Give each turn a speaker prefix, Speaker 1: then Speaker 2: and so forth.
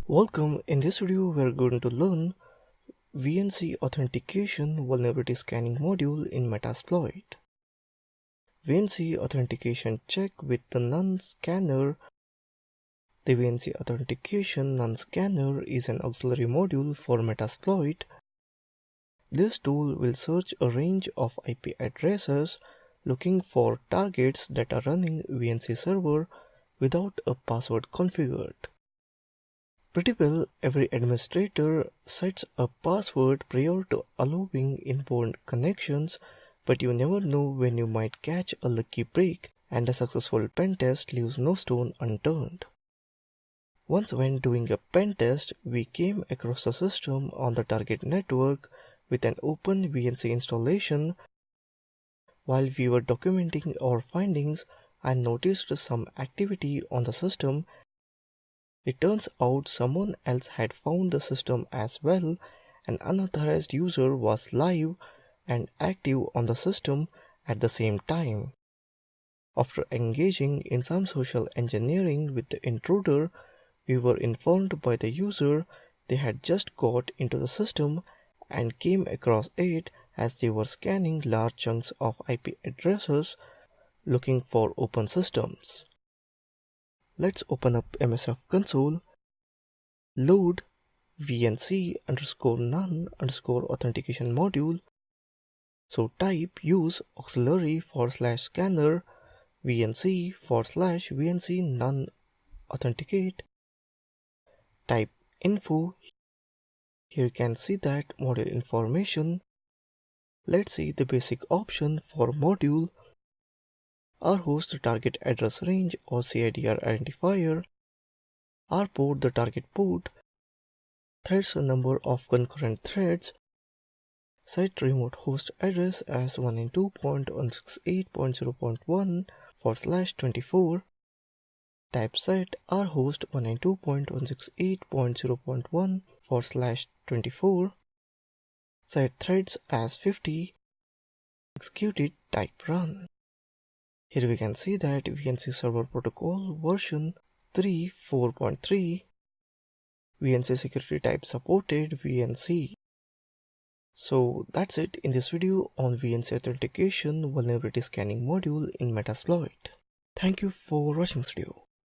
Speaker 1: Welcome. In this video we are going to learn VNC Authentication Vulnerability Scanning module in Metasploit. VNC Authentication check with the None Scanner. The VNC Authentication None Scanner is an auxiliary module for Metasploit. This tool will search a range of IP addresses looking for targets that are running VNC server without a password configured. Pretty well, every administrator sets a password prior to allowing inbound connections, but you never know when you might catch a lucky break, and a successful pen test leaves no stone unturned. Once when doing a pen test, we came across a system on the target network with an open VNC installation. While we were documenting our findings, I noticed some activity on the system. It turns out someone else had found the system as well. An unauthorized user was live and active on the system at the same time. After engaging in some social engineering with the intruder, we were informed by the user they had just got into the system and came across it as they were scanning large chunks of IP addresses looking for open systems. Let's open up MSF console, load VNC_none_authentication module. So type use auxiliary /scanner VNC/VNC none authenticate. Type info. Here you can see that module information. Let's see the basic option for module. Our host the target address range or CIDR identifier, our port the target port, threads the number of concurrent threads, set remote host address as 192.168.0.1/24, type set our host 192.168.0.1/24, set threads as 50, execute it, type run. Here we can see that VNC Server Protocol version 3.4.3, VNC security type supported VNC. So that's it in this video on VNC Authentication Vulnerability Scanning module in Metasploit. Thank you for watching this video.